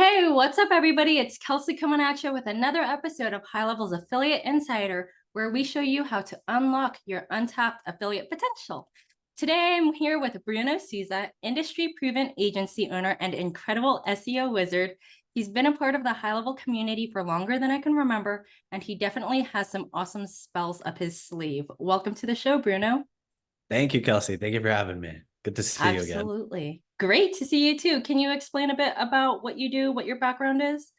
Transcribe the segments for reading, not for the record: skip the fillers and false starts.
Hey, what's up, everybody? It's Kelsey coming at you with another episode of High Levels Affiliate Insider, where we show you how to unlock your untapped affiliate potential. Today, I'm here with Bruno Souza, industry-proven agency owner and incredible SEO wizard. He's been a part of the High Level community for longer than I can remember, and he definitely has some awesome spells up his sleeve. Welcome to the show, Bruno. Thank you, Kelsey. Thank you for having me. Good to see you again. Absolutely. Great to see you too. Can you explain a bit about what you do, what your background is?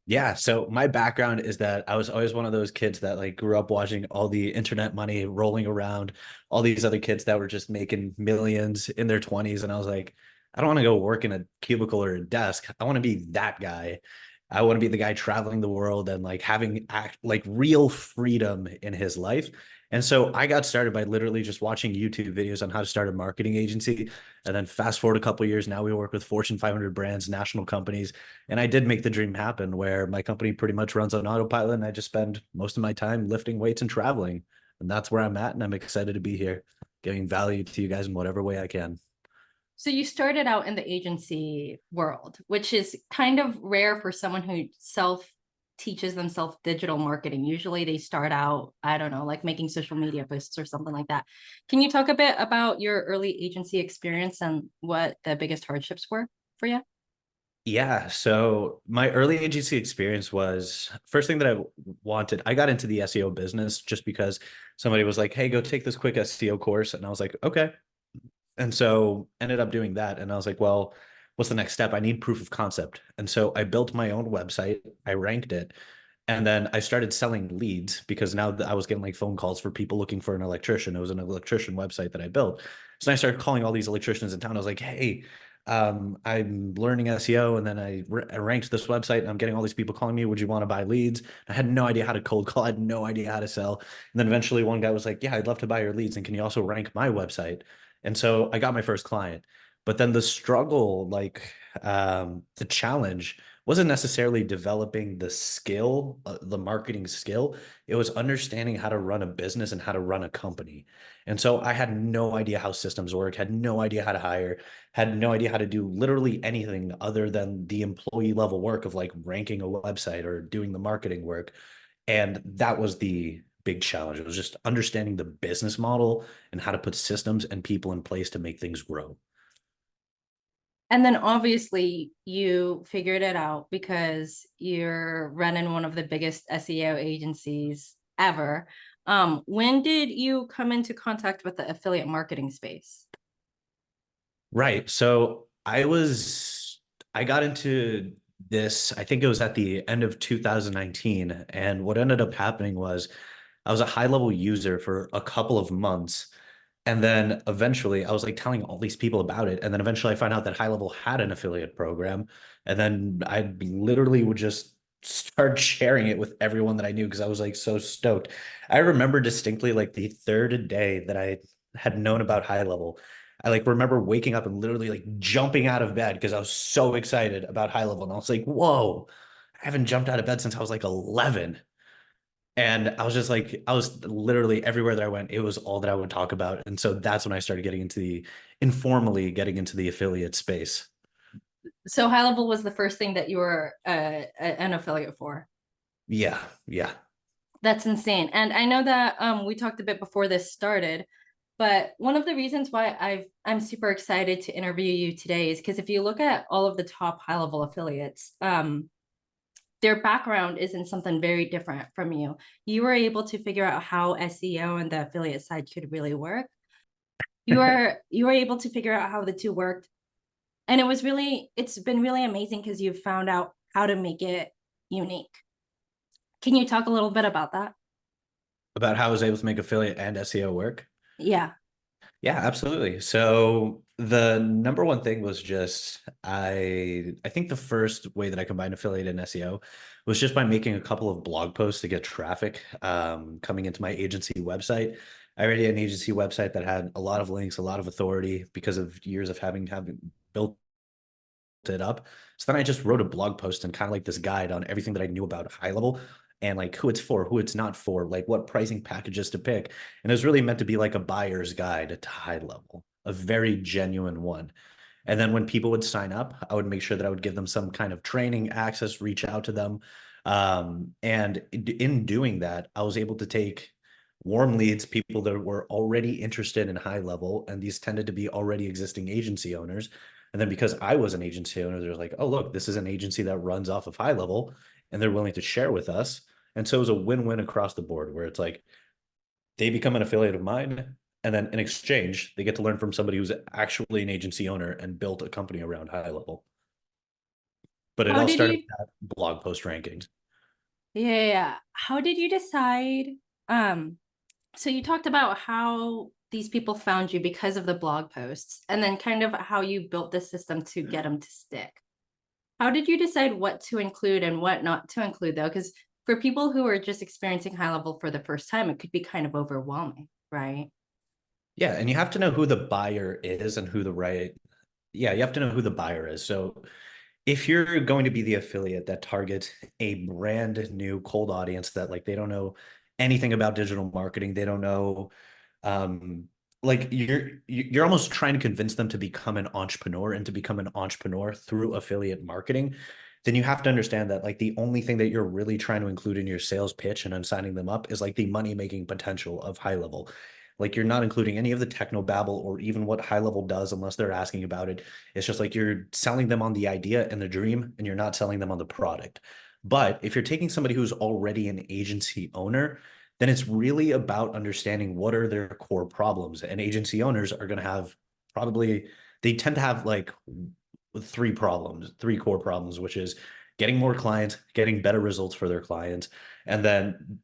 Yeah, so my background is that I was always one of those kids that like grew up watching all the internet money rolling around, all these other kids that were just making millions in their 20s. And I was like, I don't want to go work in a cubicle or a desk. I want to be that guy. I want to be the guy traveling the world and like having like real freedom in his life. And so I got started by literally just watching YouTube videos on how to start a marketing agency. And then fast forward a couple of years, now we work with Fortune 500 brands, national companies. And I did make the dream happen where my company pretty much runs on autopilot. And I just spend most of my time lifting weights and traveling. And that's where I'm at. And I'm excited to be here, giving value to you guys in whatever way I can. So you started out in the agency world, which is kind of rare for someone who self teaches themselves digital marketing. Usually they start out, I don't know, like making social media posts or something like that. Can you talk a bit about your early agency experience and what the biggest hardships were for you? Yeah. So my early agency experience was first thing that I wanted. I got into the SEO business just because somebody was like, hey, go take this quick SEO course. And I was like, okay. And so ended up doing that. And I was like, well, what's the next step? I need proof of concept. And so I built my own website. I ranked it. And then I started selling leads because now I was getting like phone calls for people looking for an electrician. It was an electrician website that I built. So I started calling all these electricians in town. I was like, hey, I'm learning SEO. And then I ranked this website and I'm getting all these people calling me. Would you want to buy leads? I had no idea how to cold call. I had no idea how to sell. And then eventually one guy was like, yeah, I'd love to buy your leads. And can you also rank my website? And so I got my first client. But then the struggle, the challenge wasn't necessarily developing the skill, the marketing skill. It was understanding how to run a business and how to run a company. And so I had no idea how systems work, had no idea how to hire, had no idea how to do literally anything other than the employee level work of like ranking a website or doing the marketing work. And that was the big challenge. It was just understanding the business model and how to put systems and people in place to make things grow. And then obviously you figured it out because you're running one of the biggest SEO agencies ever. When did you come into contact with the affiliate marketing space? Right. So I got into this, I think it was at the end of 2019. And what ended up happening was I was a high level user for a couple of months. And then eventually I was like telling all these people about it. And then eventually I found out that High Level had an affiliate program. And then I literally would just start sharing it with everyone that I knew because I was like so stoked. I remember distinctly like the third day that I had known about High Level. I like remember waking up and literally like jumping out of bed because I was so excited about High Level. And I was like, whoa, I haven't jumped out of bed since I was like 11. And I was just like, I was literally everywhere that I went, it was all that I would talk about. And so that's when I started getting into the informally getting into the affiliate space. So High Level was the first thing that you were an affiliate for. Yeah. Yeah. That's insane. And I know that we talked a bit before this started, but one of the reasons why I'm super excited to interview you today is because if you look at all of the top high level affiliates, their background is in something very different from you. You were able to figure out how SEO and the affiliate side could really work. You were able to figure out how the two worked. And it's been really amazing because you've found out how to make it unique. Can you talk a little bit about that? About how I was able to make affiliate and SEO work. Yeah. Yeah, absolutely. So the number one thing was just I think the first way that I combined affiliate and SEO was just by making a couple of blog posts to get traffic coming into my agency website. I already had an agency website that had a lot of links, a lot of authority because of years of having built it up. So then I just wrote a blog post and kind of like this guide on everything that I knew about high level and like who it's for, who it's not for, like what pricing packages to pick. And it was really meant to be like a buyer's guide to high level, a very genuine one. And then when people would sign up, I would make sure that I would give them some kind of training access, reach out to them. And in doing that, I was able to take warm leads, people that were already interested in high level, and these tended to be already existing agency owners. And then because I was an agency owner, they're like, oh, look, this is an agency that runs off of high level and they're willing to share with us. And so it was a win-win across the board where it's like they become an affiliate of mine. And then in exchange, they get to learn from somebody who's actually an agency owner and built a company around high level. But it How all did started you, with that blog post rankings. yeah, how did you decide? Um, so you talked about how these people found you because of the blog posts, and then kind of how you built the system to get them to stick. How did you decide what to include and what not to include, though? Because for people who are just experiencing high level for the first time, it could be kind of overwhelming, right? Yeah. And you have to know who the buyer is and who the right, yeah, you have to know who the buyer is. So if you're going to be the affiliate that targets a brand new cold audience that like they don't know anything about digital marketing, they don't know um like you're almost trying to convince them to become an entrepreneur and to become an entrepreneur through affiliate marketing, then you have to understand that like the only thing that you're really trying to include in your sales pitch and on signing them up is like the money making potential of high level. Like you're not including any of the techno babble or even what high level does unless they're asking about it. It's just like you're selling them on the idea and the dream and you're not selling them on the product. But if you're taking somebody who's already an agency owner, then it's really about understanding what are their core problems. And agency owners are going to have probably, they tend to have like three core problems, which is getting more clients, getting better results for their clients, and then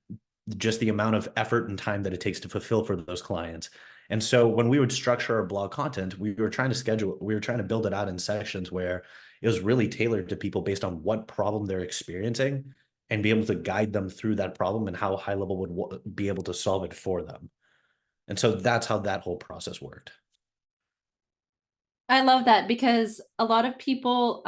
just the amount of effort and time that it takes to fulfill for those clients. And so when we would structure our blog content, we were trying to build it out in sections where it was really tailored to people based on what problem they're experiencing and be able to guide them through that problem and how high level would be able to solve it for them. And so that's how that whole process worked. I love that because a lot of people,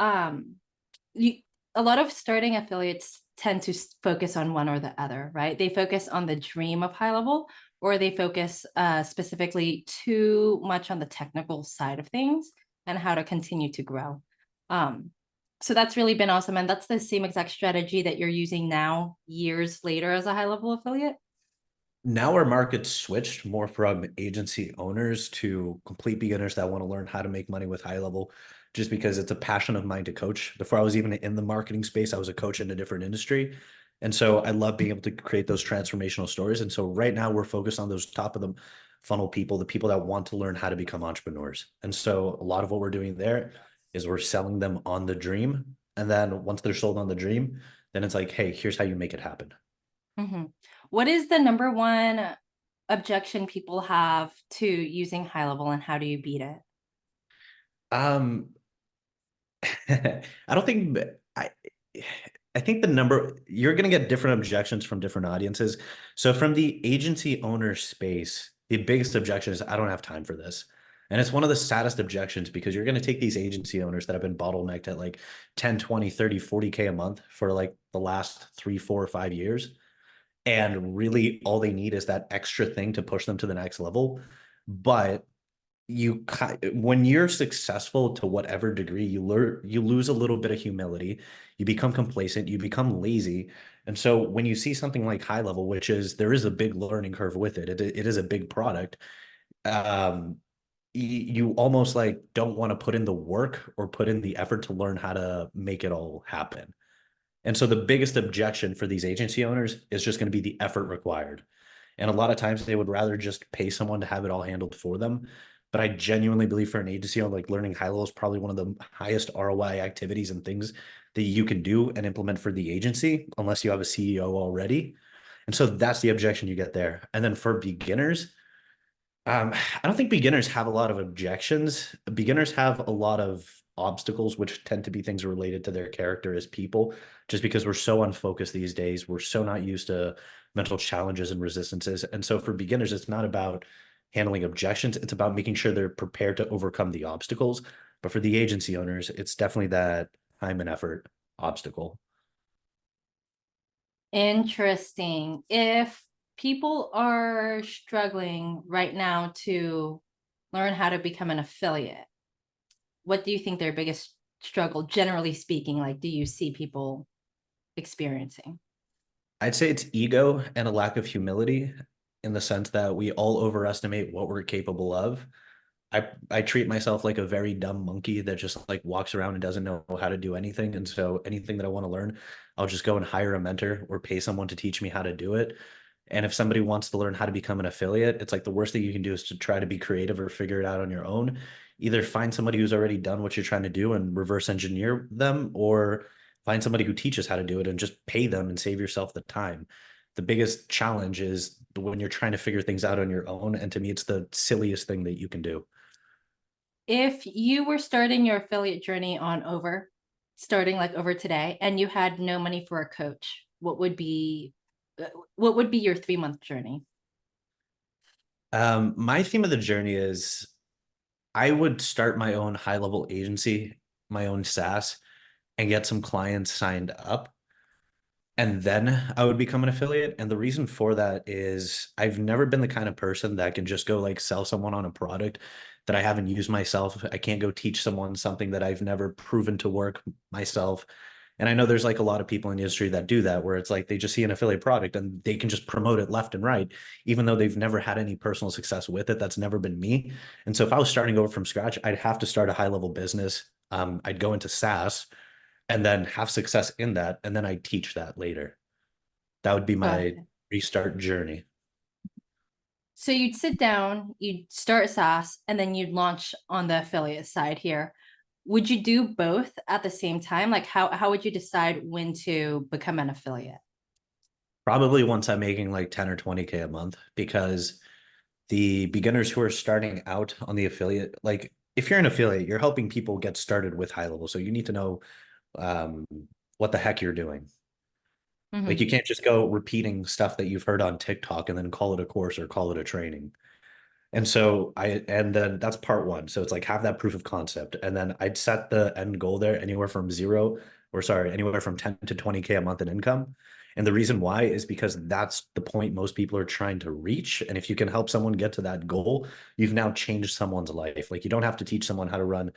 you, a lot of starting affiliates tend to focus on one or the other, right? They focus on the dream of high level, or they focus specifically too much on the technical side of things and how to continue to grow. Um, so that's really been awesome. And that's the same exact strategy that you're using now, years later, as a high level affiliate. Now our market's switched more from agency owners to complete beginners that want to learn how to make money with high level, just because it's a passion of mine to coach. Before I was even in the marketing space, I was a coach in a different industry. And so I love being able to create those transformational stories. And so right now we're focused on those top of the funnel people, the people that want to learn how to become entrepreneurs. And so a lot of what we're doing there is we're selling them on the dream. And then once they're sold on the dream, then it's like, hey, here's how you make it happen. Mm-hmm. What is the number one objection people have to using high level, and how do you beat it? Um, I don't think I I think the number you're going to get different objections from different audiences. So from the agency owner space, the biggest objection is I don't have time for this. And it's one of the saddest objections because you're going to take these agency owners that have been bottlenecked at like 10, 20, 30, 40K a month for like the last 3, 4, or 5 years. And really all they need is that extra thing to push them to the next level. But when you're successful to whatever degree, you lose a little bit of humility, you become complacent, you become lazy. And so when you see something like high level, which is there is a big learning curve with it is a big product. um you almost like don't want to put in the work or put in the effort to learn how to make it all happen. And so the biggest objection for these agency owners is just going to be the effort required. And a lot of times they would rather just pay someone to have it all handled for them. But I genuinely believe for an agency owner, like learning high level is probably one of the highest ROI activities and things that you can do and implement for the agency, unless you have a CEO already. And so that's the objection you get there. And then for beginners, I don't think beginners have a lot of objections. Beginners have a lot of obstacles, which tend to be things related to their character as people, just because we're so unfocused these days. We're so not used to mental challenges and resistances. And so for beginners, it's not about handling objections, it's about making sure they're prepared to overcome the obstacles. But for the agency owners, it's definitely that time and effort obstacle. Interesting. If people are struggling right now to learn how to become an affiliate, what do you think their biggest struggle, generally speaking, like do you see people experiencing? I'd say it's ego and a lack of humility in the sense that we all overestimate what we're capable of. I treat myself like a very dumb monkey that just like walks around and doesn't know how to do anything. And so anything that I want to learn, I'll just go and hire a mentor or pay someone to teach me how to do it. And if somebody wants to learn how to become an affiliate, it's like the worst thing you can do is to try to be creative or figure it out on your own. Either find somebody who's already done what you're trying to do and reverse engineer them, or find somebody who teaches how to do it and just pay them and save yourself the time. The biggest challenge is when you're trying to figure things out on your own. And to me, it's the silliest thing that you can do. If you were starting your affiliate journey on over, starting like over today, and you had no money for a coach, what would be your 3 month journey? My theme of the journey is I would start my own high level agency, my own SaaS, and get some clients signed up. And then I would become an affiliate. And the reason for that is I've never been the kind of person that can just go like sell someone on a product that I haven't used myself. I can't go teach someone something that I've never proven to work myself. And I know there's like a lot of people in the industry that do that, where it's like they just see an affiliate product and they can just promote it left and right, even though they've never had any personal success with it. That's never been me. And so if I was starting over from scratch, I'd have to start a high level business. I'd go into SaaS and then have success in that. And then I'd teach that later. That would be Got my it. restart journey. So you'd sit down, you'd start SaaS, and then you'd launch on the affiliate side here. Would you do both at the same time? Like how would you decide when to become an affiliate? Probably once I'm making like 10 or 20K a month, because the beginners who are starting out on the affiliate, like if you're an affiliate, you're helping people get started with high level. So you need to know um, what the heck you're doing. Like Mhm. you can't just go repeating stuff that you've heard on TikTok and then call it a course or call it a training. And then that's part one. So it's like have that proof of concept. And then I'd set the end goal there anywhere from anywhere from 10 to 20K a month in income. And the reason why is because that's the point most people are trying to reach. And if you can help someone get to that goal, you've now changed someone's life. Like you don't have to teach someone how to run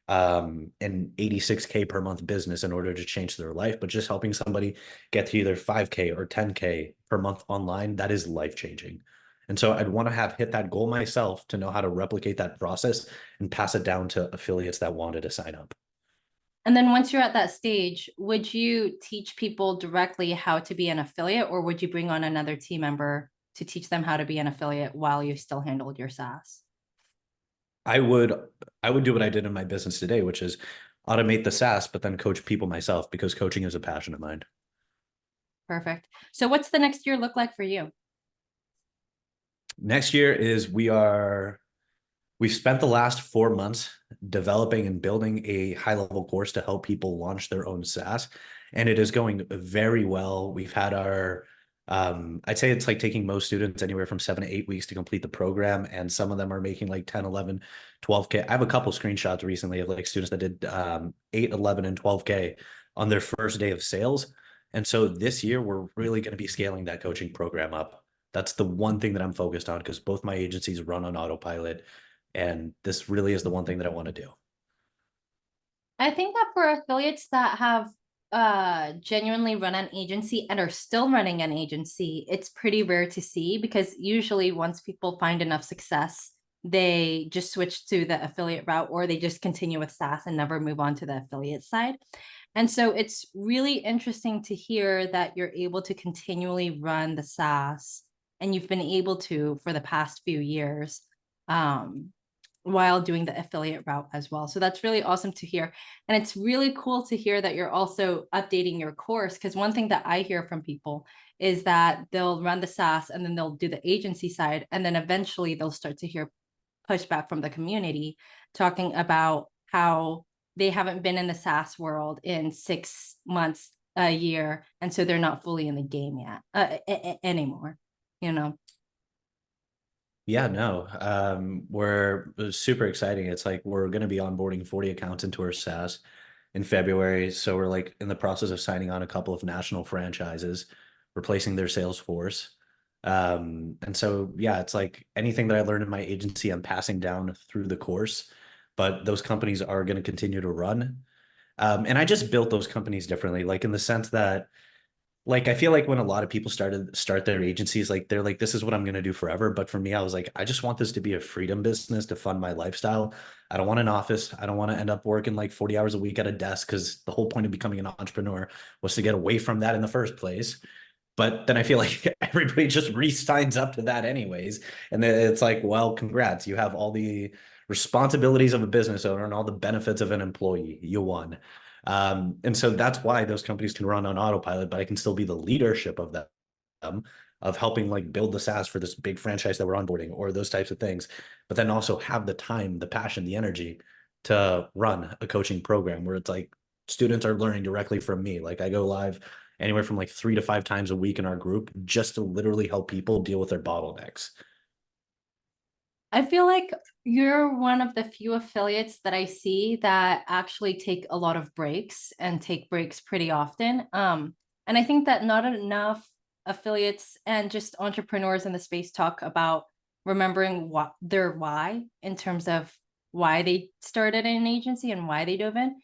an 86K per month business in order to change their life, but just helping somebody get to either 5K or 10K per month online, that is life changing. And so I'd want to have hit that goal myself to know how to replicate that process and pass it down to affiliates that wanted to sign up. And then once you're at that stage, would you teach people directly how to be an affiliate, or would you bring on another team member to teach them how to be an affiliate while you still handled your SaaS? I would I would do what I did in my business today, which is automate the SaaS, but then coach people myself because coaching is a passion of mine. Perfect. So what's the next year look like for you? Next year is we've spent the last 4 months developing and building a high level course to help people launch their own SaaS. And it is going very well. We've had I'd say it's like taking most students anywhere from 7 to 8 weeks to complete the program. And some of them are making like 10, 11, 12K. I have a couple screenshots recently of like students that did 8, 11, and 12K on their first day of sales. And so this year, we're really going to be scaling that coaching program up. That's the one thing that I'm focused on because both my agencies run on autopilot. And this really is the one thing that I want to do. I think that for affiliates that have genuinely run an agency and are still running an agency, it's pretty rare to see because usually once people find enough success, they just switch to the affiliate route or they just continue with SaaS and never move on to the affiliate side. And so it's really interesting to hear that you're able to continually run the SaaS and you've been able to for the past few years. While doing the affiliate route as well. So that's really awesome to hear. And it's really cool to hear that you're also updating your course. Because one thing that I hear from people is that they'll run the SaaS and then they'll do the agency side. And then eventually they'll start to hear pushback from the community talking about how they haven't been in the SaaS world in 6 months, a year. And so they're not fully in the game yet anymore, you know? Yeah, no, we're it was super exciting. It's like we're going to be onboarding 40 accounts into our SaaS in February. So we're like in the process of signing on a couple of national franchises, replacing their sales force. And so, yeah, it's like anything that I learned in my agency, I'm passing down through the course. but those companies are going to continue to run. And I just built those companies differently, like in the sense that, like, I feel like when a lot of people start their agencies, like they're like, this is what I'm going to do forever. But for me, I was like, I just want this to be a freedom business to fund my lifestyle. I don't want an office. I don't want to end up working like 40 hours a week at a desk, because the whole point of becoming an entrepreneur was to get away from that in the first place. But then I feel like everybody just re-signs up to that anyways. And then it's like, well, congrats. You have all the responsibilities of a business owner and all the benefits of an employee. You won. And so that's why those companies can run on autopilot, but I can still be the leadership of them, of helping like build the SaaS for this big franchise that we're onboarding or those types of things, but then also have the time, the passion, the energy to run a coaching program where it's like students are learning directly from me. Like I go live anywhere from like 3 to 5 times a week in our group just to literally help people deal with their bottlenecks. I feel like you're one of the few affiliates that I see that actually take a lot of breaks and take breaks pretty often. And I think that not enough affiliates and just entrepreneurs in the space talk about remembering what their why in terms of why they started an agency and why they dove in.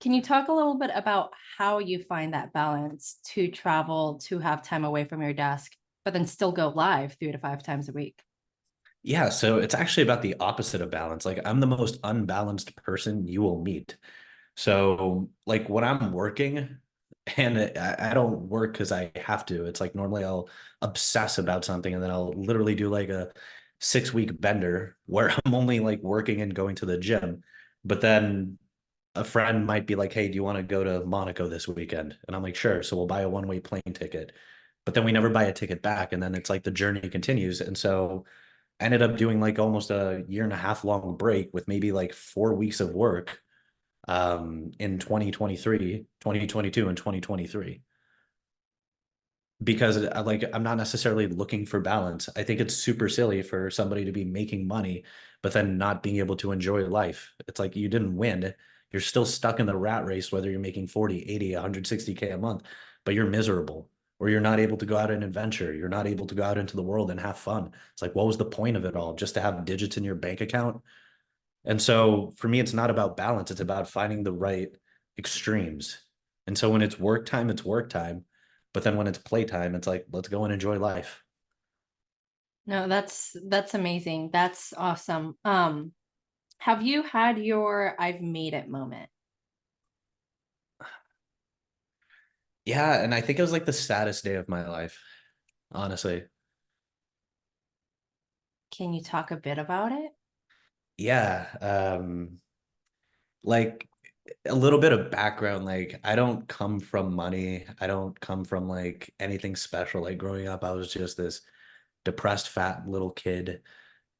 Can you talk a little bit about how you find that balance to travel, to have time away from your desk, but then still go live 3 to 5 times a week? Yeah, so it's actually about the opposite of balance. Like I'm the most unbalanced person you will meet. So like when I'm working, and I don't work because I have to. It's like normally I'll obsess about something and then I'll literally do like a 6 week bender where I'm only like working and going to the gym. But then a friend might be like, hey, do you want to go to Monaco this weekend? And I'm like, sure. So we'll buy a one-way plane ticket. But then we never buy a ticket back. And then it's like the journey continues. And so I ended up doing like almost a year and a half long break with maybe like 4 weeks of work in 2023, 2022, and 2023, because like I'm not necessarily looking for balance. I think it's super silly for somebody to be making money but then not being able to enjoy life. It's like you didn't win. You're still stuck in the rat race, whether you're making 40, 80, 160K a month, but you're miserable, or you're not able to go out and adventure. You're not able to go out into the world and have fun. It's like, what was the point of it all? Just to have digits in your bank account? And so for me, it's not about balance. It's about finding the right extremes. And so when it's work time, it's work time. But then when it's playtime, it's like, let's go and enjoy life. No, that's amazing. That's awesome. Have you had your I've made it moment? Yeah. And I think it was like the saddest day of my life, honestly. Can you talk a bit about it? Yeah. Like a little bit of background. Like I don't come from money. I don't come from like anything special. Like growing up, I was just this depressed, fat little kid.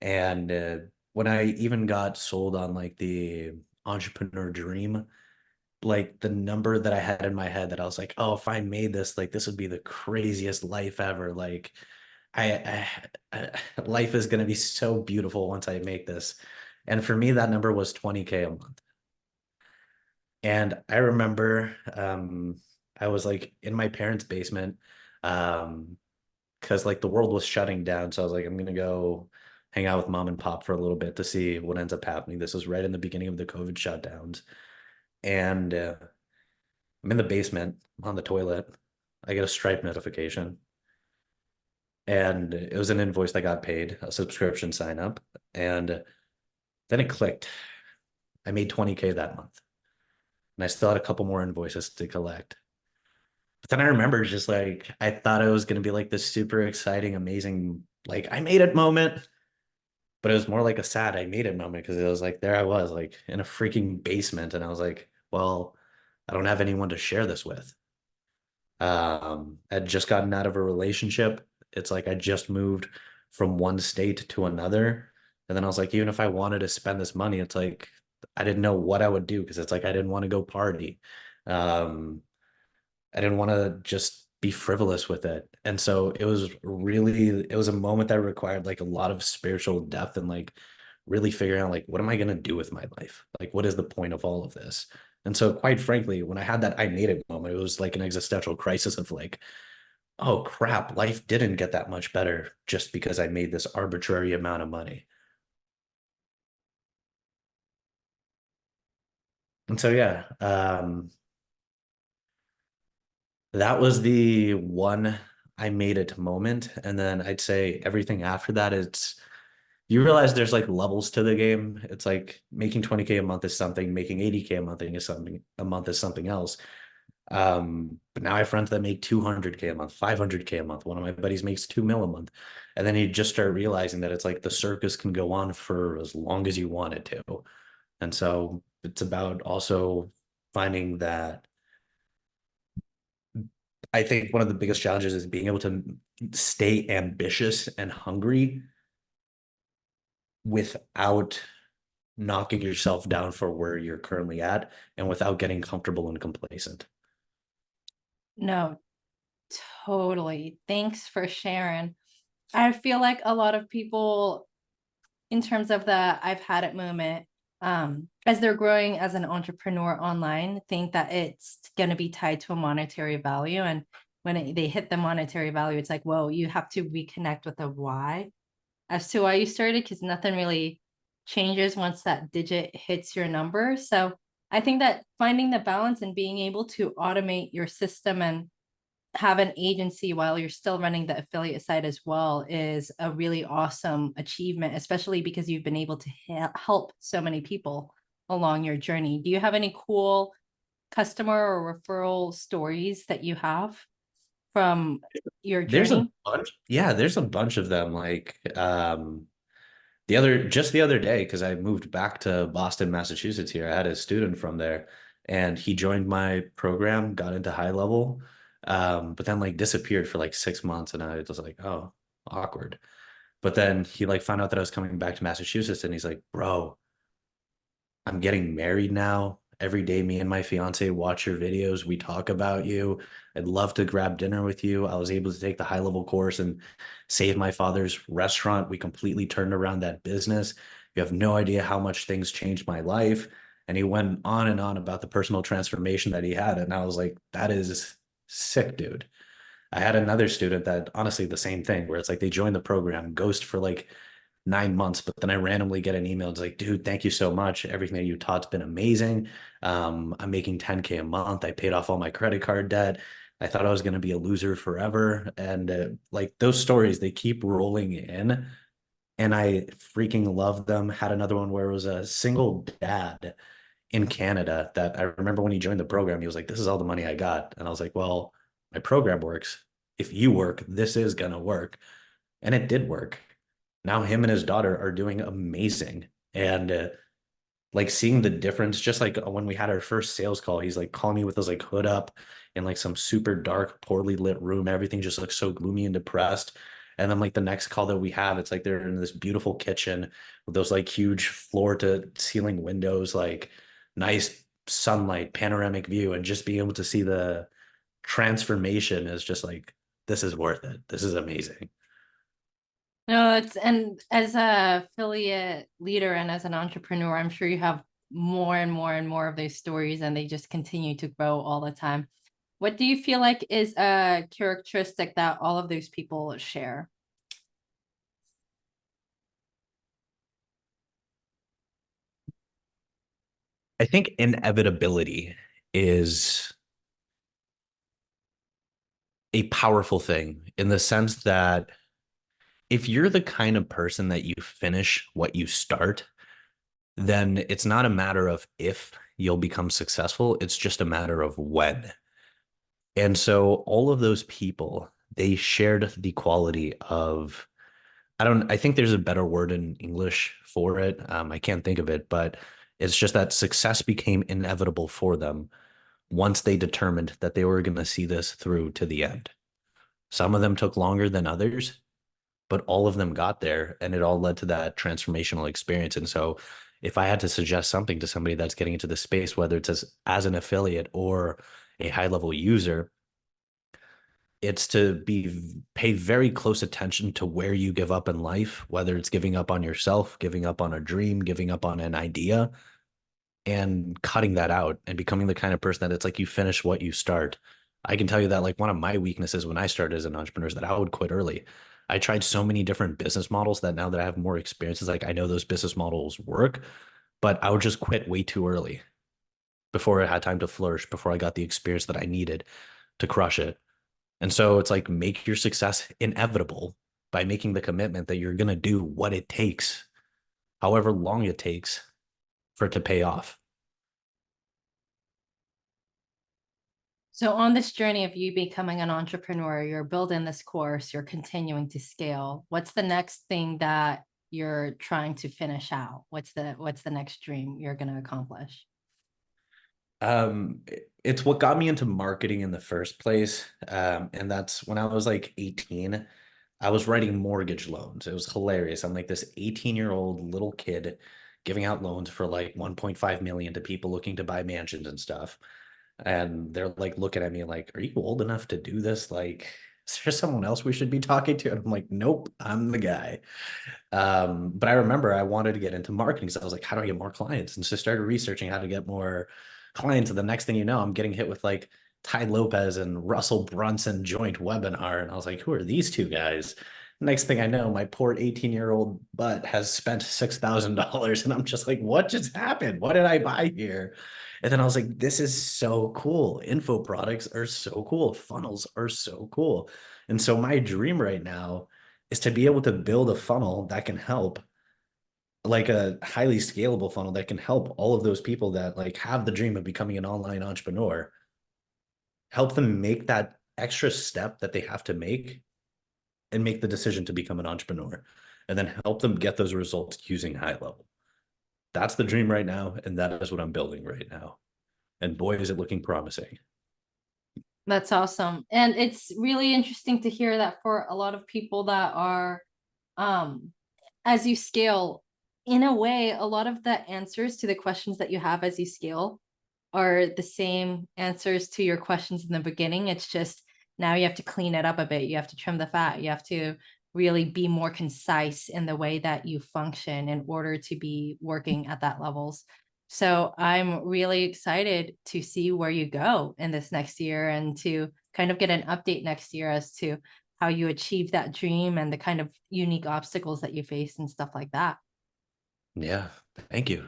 And when I even got sold on like the entrepreneur dream, like the number that I had in my head that I was like, oh, if I made this, like this would be the craziest life ever. Like life is going to be so beautiful once I make this. And for me, that number was 20K a month. And I remember I was like in my parents' basement, because like the world was shutting down. So I was like, I'm gonna go hang out with mom and pop for a little bit to see what ends up happening. This was right in the beginning of the COVID shutdowns. And I'm in the basement on the toilet. I get a Stripe notification. And it was an invoice that got paid, a subscription sign up. And then it clicked. I made 20K that month. And I still had a couple more invoices to collect. But then I remember just like I thought it was gonna be like this super exciting, amazing, like I made it moment. But it was more like a sad I made it moment, because it was like there I was like in a freaking basement, and I was like, well, I don't have anyone to share this with. I'd just gotten out of a relationship. It's like I just moved from one state to another. And then I was like, even if I wanted to spend this money, it's like I didn't know what I would do, because it's like I didn't want to go party. Um, I didn't want to just be frivolous with it. And so it was a moment that required like a lot of spiritual depth and like really figuring out like, what am I going to do with my life? Like, what is the point of all of this? And so, quite frankly, when I had that I made it moment, it was like an existential crisis of like, oh crap, life didn't get that much better just because I made this arbitrary amount of money. And so yeah, that was the one I made it moment. And then I'd say everything after that, it's you realize there's like levels to the game. It's like making 20K a month is something, making 80K a month is something else. But now I have friends that make 200K a month, 500K a month. One of my buddies makes 2 mil a month. And then you just start realizing that it's like the circus can go on for as long as you want it to. And so it's about also finding that I think one of the biggest challenges is being able to stay ambitious and hungry without knocking yourself down for where you're currently at and without getting comfortable and complacent. No, totally. Thanks for sharing. I feel like a lot of people, in terms of the I've had it moment, as they're growing as an entrepreneur online, think that it's going to be tied to a monetary value. And when they hit the monetary value, it's like, whoa, you have to reconnect with the why as to why you started, because nothing really changes once that digit hits your number. So I think that finding the balance and being able to automate your system and have an agency while you're still running the affiliate site as well is a really awesome achievement, especially because you've been able to help so many people along your journey. Do you have any cool customer or referral stories that you have from your There's a journey? bunch. Yeah, there's a bunch of them. Like the other day, because I moved back to Boston, Massachusetts here. I had a student from there and he joined my program, got into high level, but then like disappeared for like 6 months and I was like, oh, awkward. But then he like found out that I was coming back to Massachusetts and he's like, bro, I'm getting married now. Every day, me and my fiance watch your videos. We talk about you. I'd love to grab dinner with you. I was able to take the high level course and save my father's restaurant. We completely turned around that business. You have no idea how much things changed my life. And he went on and on about the personal transformation that he had. And I was like, that is sick, dude. I had another student that honestly the same thing where it's like they joined the program, ghost for like 9 months, but then I randomly get an email. It's like, dude, thank you so much. Everything that you taught's been amazing. I'm making 10K a month. I paid off all my credit card debt. I thought I was going to be a loser forever. And like those stories, they keep rolling in. And I freaking love them. Had another one where it was a single dad in Canada that I remember when he joined the program, he was like, this is all the money I got. And I was like, well, my program works. If you work, this is going to work. And it did work. Now him and his daughter are doing amazing. And like seeing the difference, just like when we had our first sales call, he's like calling me with his like hood up in like some super dark, poorly lit room. Everything just looks so gloomy and depressed. And then like the next call that we have, it's like they're in this beautiful kitchen with those like huge floor to ceiling windows, like nice sunlight, panoramic view, and just being able to see the transformation is just like, this is worth it. This is amazing. No, it's and as a affiliate leader and as an entrepreneur, I'm sure you have more and more and more of those stories, and they just continue to grow all the time. What do you feel like is a characteristic that all of those people share? I think inevitability is a powerful thing in the sense that if you're the kind of person that you finish what you start, then it's not a matter of if you'll become successful, it's just a matter of when. And so all of those people, they shared the quality of, I think there's a better word in English for it. I can't think of it, but it's just that success became inevitable for them once they determined that they were going to see this through to the end. Some of them took longer than others, but all of them got there and it all led to that transformational experience. And so if I had to suggest something to somebody that's getting into the space, whether it's as an affiliate or a high level user, it's to pay very close attention to where you give up in life, whether it's giving up on yourself, giving up on a dream, giving up on an idea, and cutting that out and becoming the kind of person that it's like you finish what you start. I can tell you that like one of my weaknesses when I started as an entrepreneur is that I would quit early. I tried so many different business models that now that I have more experiences, like I know those business models work, but I would just quit way too early. before I had time to flourish, before I got the experience that I needed to crush it. And so it's like make your success inevitable by making the commitment that you're going to do what it takes, however long it takes for it to pay off. So on this journey of you becoming an entrepreneur, you're building this course, you're continuing to scale. What's the next thing that you're trying to finish out? What's the next dream you're going to accomplish? It's what got me into marketing in the first place. And that's when I was like 18, I was writing mortgage loans. It was hilarious. I'm like this 18-year-old little kid giving out loans for like 1.5 million to people looking to buy mansions and stuff. And they're like looking at me like, are you old enough to do this? Like, is there someone else we should be talking to? And I'm like, nope, I'm the guy. But I remember I wanted to get into marketing. So I was like, how do I get more clients? And so I started researching how to get more clients. And the next thing you know, I'm getting hit with like Ty Lopez and Russell Brunson joint webinar. And I was like, who are these two guys? Next thing I know, my poor 18-year-old butt has spent $6,000. And I'm just like, what just happened? What did I buy here? And then I was like, this is so cool. Info products are so cool. Funnels are so cool. And so my dream right now is to be able to build a funnel that can help, like a highly scalable funnel that can help all of those people that like have the dream of becoming an online entrepreneur, help them make that extra step that they have to make and make the decision to become an entrepreneur, and then help them get those results using high level. That's the dream right now, and that is what I'm building right now. And boy, is it looking promising. That's awesome. And it's really interesting to hear that for a lot of people that are, um, as you scale, in a way, a lot of the answers to the questions that you have as you scale are the same answers to your questions in the beginning. It's just now you have to clean it up a bit. You have to trim the fat. You have to really be more concise in the way that you function in order to be working at that levels. So I'm really excited to see where you go in this next year and to kind of get an update next year as to how you achieve that dream and the kind of unique obstacles that you face and stuff like that. Yeah, thank you.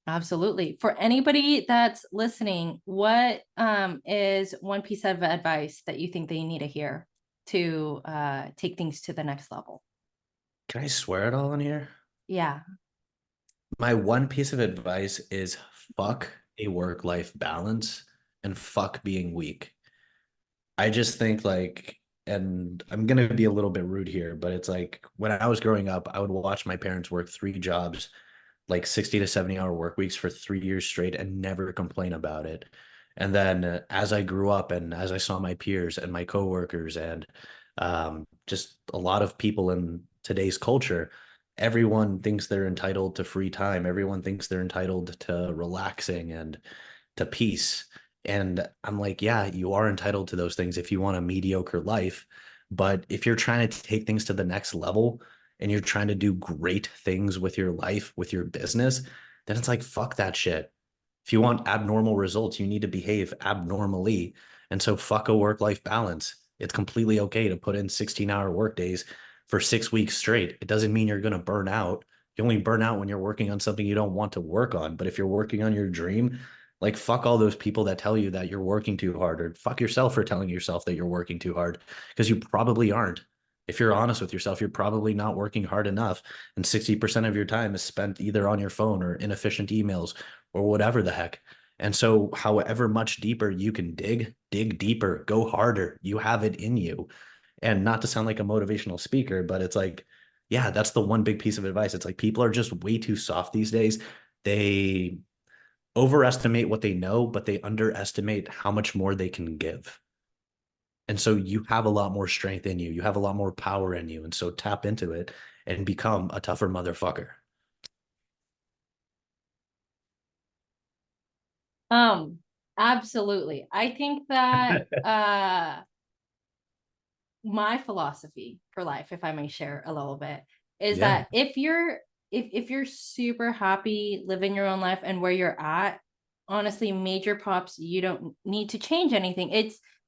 Absolutely. For anybody that's listening, what is one piece of advice that you think they need to hear to take things to the next level? Can I swear it all in here? Yeah. My one piece of advice is fuck a work-life balance and fuck being weak. I just think like, and I'm gonna be a little bit rude here, but it's like when I was growing up, I would watch my parents work three jobs, like 60 to 70 hour work weeks for 3 years straight and never complain about it. And then as I grew up and as I saw my peers and my coworkers and just a lot of people in today's culture, everyone thinks they're entitled to free time. Everyone thinks they're entitled to relaxing and to peace. And I'm like, yeah, you are entitled to those things if you want a mediocre life. But if you're trying to take things to the next level and you're trying to do great things with your life, with your business, then it's like, fuck that shit. If you want abnormal results, you need to behave abnormally. And so fuck a work-life balance. It's completely okay to put in 16-hour workdays for 6 weeks straight. It doesn't mean you're going to burn out. You only burn out when you're working on something you don't want to work on. But if you're working on your dream, like fuck all those people that tell you that you're working too hard, or fuck yourself for telling yourself that you're working too hard, because you probably aren't. If you're honest with yourself, you're probably not working hard enough. And 60% of your time is spent either on your phone or inefficient emails or whatever the heck. And so, however much deeper you can dig, dig deeper, go harder. You have it in you. And not to sound like a motivational speaker, but it's like, yeah, that's the one big piece of advice. It's like people are just way too soft these days. They overestimate what they know, but they underestimate how much more they can give. And so you have a lot more strength in you. You have a lot more power in you. And so tap into it and become a tougher motherfucker. Um, Absolutely. I think that my philosophy for life, if I may share a little bit, is Yeah. that if you're super happy living your own life and where you're at, honestly, major props, you don't need to change anything.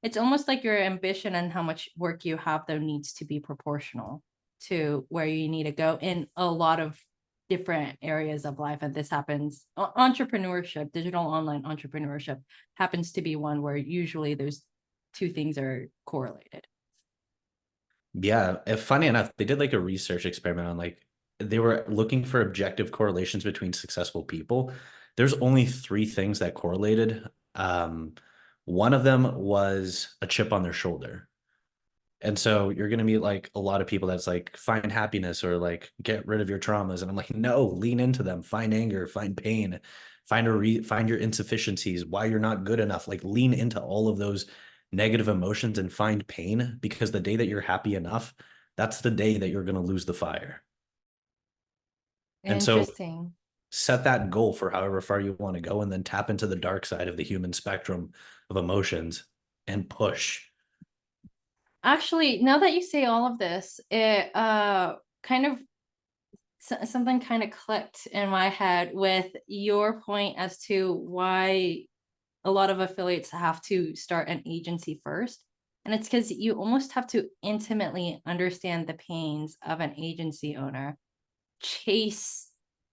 It's almost like your ambition and how much work you have though needs to be proportional to where you need to go in a lot of different areas of life. And this happens, entrepreneurship, digital online entrepreneurship happens to be one where usually those two things are correlated. Yeah, funny enough, they did like a research experiment on like they were looking for objective correlations between successful people. There's only three things that correlated. One of them was a chip on their shoulder. And so you're going to meet like a lot of people that's like find happiness or like get rid of your traumas. And I'm like, no, lean into them, find anger, find pain, find your insufficiencies, why you're not good enough. Like lean into all of those negative emotions and find pain, because the day that you're happy enough, that's the day that you're going to lose the fire. And so Interesting. set that goal for however far you want to go, and then tap into the dark side of the human spectrum of emotions and push. Actually, now that you say all of this, it kind of something kind of clicked in my head with your point as to why a lot of affiliates have to start an agency first. And it's because you almost have to intimately understand the pains of an agency owner, chase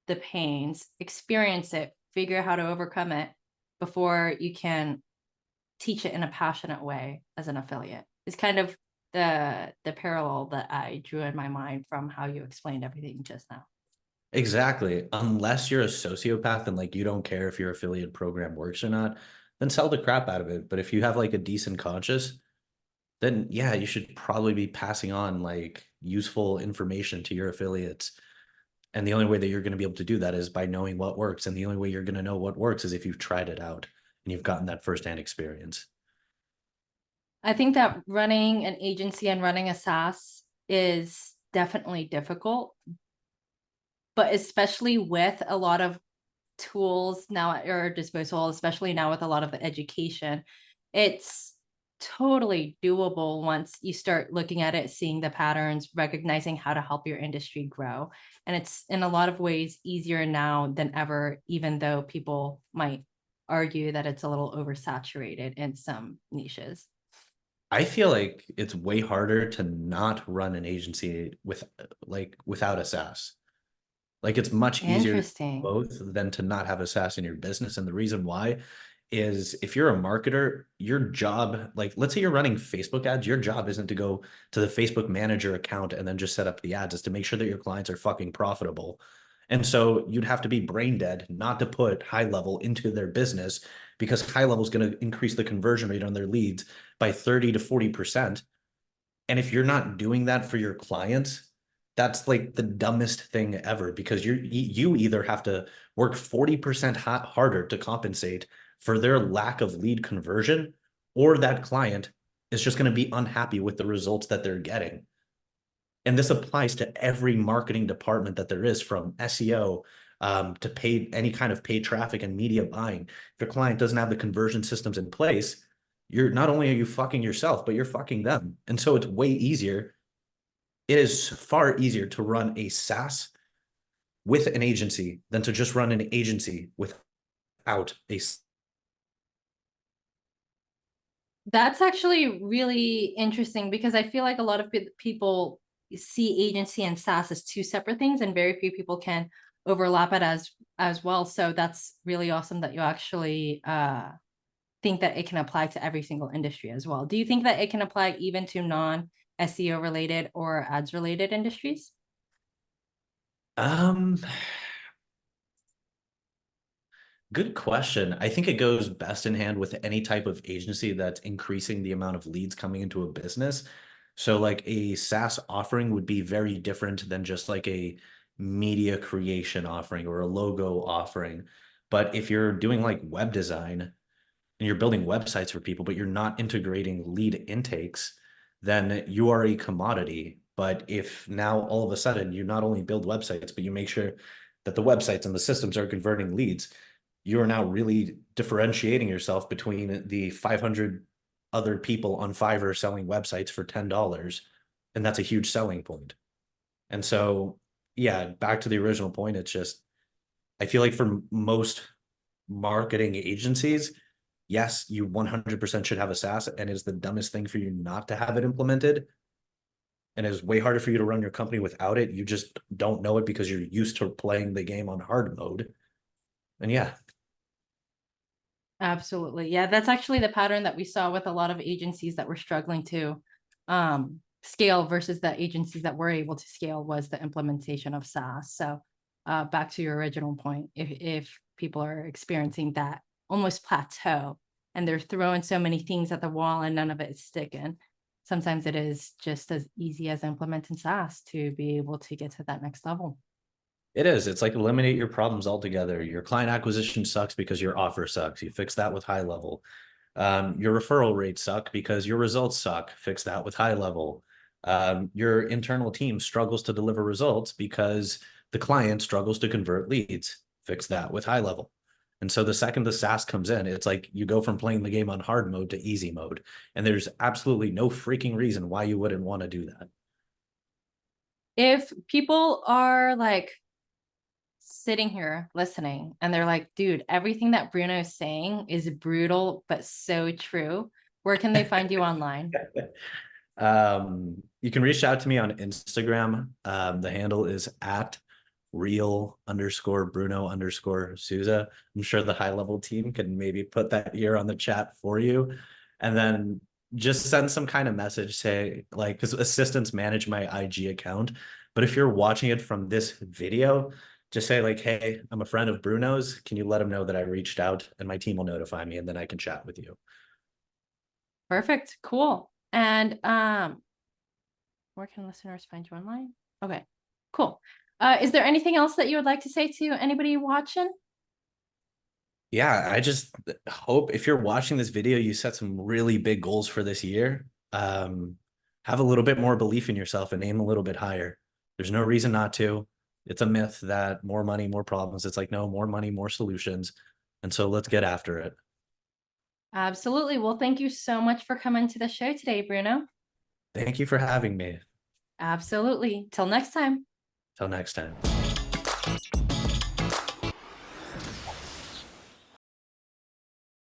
the pains, experience it, figure out how to overcome it before you can teach it in a passionate way as an affiliate. It's kind of the parallel that I drew in my mind from how you explained everything just now. Exactly. Unless you're a sociopath and like you don't care if your affiliate program works or not, then sell the crap out of it. But if you have like a decent conscience, then yeah, you should probably be passing on like useful information to your affiliates. And the only way that you're going to be able to do that is by knowing what works. And the only way you're going to know what works is if you've tried it out and you've gotten that firsthand experience. I think that running an agency and running a SaaS is definitely difficult, but especially with a lot of tools now at your disposal, especially now with a lot of the education, it's totally doable once you start looking at it, seeing the patterns, recognizing how to help your industry grow. And it's in a lot of ways easier now than ever, even though people might argue that it's a little oversaturated in some niches. I feel like it's way harder to not run an agency with like without a SaaS. Like it's much easier to do Interesting. both than to not have a SaaS in your business. And the reason why is if you're a marketer, your job, like let's say you're running Facebook ads, your job isn't to go to the Facebook manager account and then just set up the ads, is to make sure that your clients are fucking profitable. And so you'd have to be brain dead not to put high level into their business, because high level is going to increase the conversion rate on their leads by 30 to 40%. And if you're not doing that for your clients, that's like the dumbest thing ever, because you either have to work 40% harder to compensate for their lack of lead conversion, or that client is just going to be unhappy with the results that they're getting. And this applies to every marketing department that there is, from SEO to paid, any kind of paid traffic and media buying. If your client doesn't have the conversion systems in place, you're not only are you fucking yourself, but you're fucking them. And so it's way easier. It is far easier to run a SaaS with an agency than to just run an agency without a. That's actually really interesting because I feel like a lot of people see agency and SaaS as two separate things, and very few people can overlap it as well. So that's really awesome that you actually think that it can apply to every single industry as well. Do you think that it can apply even to non SEO related or ads related industries? Um, Good question. I think it goes best in hand with any type of agency that's increasing the amount of leads coming into a business. So like a SaaS offering would be very different than just like a media creation offering or a logo offering. But if you're doing like web design and you're building websites for people, but you're not integrating lead intakes, then you are a commodity. But if now all of a sudden you not only build websites, but you make sure that the websites and the systems are converting leads, you are now really differentiating yourself between the 500 other people on Fiverr selling websites for $10. And that's a huge selling point. And so, yeah, back to the original point, it's just, I feel like for most marketing agencies, yes, you 100% should have a SaaS, and it is the dumbest thing for you not to have it implemented. and it's way harder for you to run your company without it. You just don't know it because you're used to playing the game on hard mode. And yeah, Absolutely. Yeah, that's actually the pattern that we saw with a lot of agencies that were struggling to scale versus the agencies that were able to scale was the implementation of SaaS. So back to your original point, if people are experiencing that almost plateau and they're throwing so many things at the wall and none of it is sticking, sometimes it is just as easy as implementing SaaS to be able to get to that next level. it is. It's like eliminate your problems altogether. Your client acquisition sucks because your offer sucks. You fix that with high level. Your referral rates suck because your results suck. Fix that with high level. Your internal team struggles to deliver results because the client struggles to convert leads. Fix that with high level. And so the second the SaaS comes in, it's like you go from playing the game on hard mode to easy mode. And there's absolutely no freaking reason why you wouldn't want to do that. If people are like sitting here listening and they're like, dude, everything that Bruno is saying is brutal, but so true, where can they find you online? You can reach out to me on Instagram. The handle is at real_Bruno_Souza. I'm sure the high level team can maybe put that here on the chat for you. And then just send some kind of message, say like, because assistants manage my IG account. But if you're watching it from this video, just say like, hey, I'm a friend of Bruno's. Can you let him know that I reached out, and my team will notify me and then I can chat with you. Perfect. Cool. And where can listeners find you online? Okay, cool. Is there anything else that you would like to say to anybody watching? Yeah, I just hope if you're watching this video, you set some really big goals for this year. Have a little bit more belief in yourself and aim a little bit higher. There's no reason not to. It's a myth that more money, more problems. It's like, no, more money, more solutions. And so let's get after it. Absolutely. Well, thank you so much for coming to the show today, Bruno. Thank you for having me. Absolutely. Till next time. Till next time.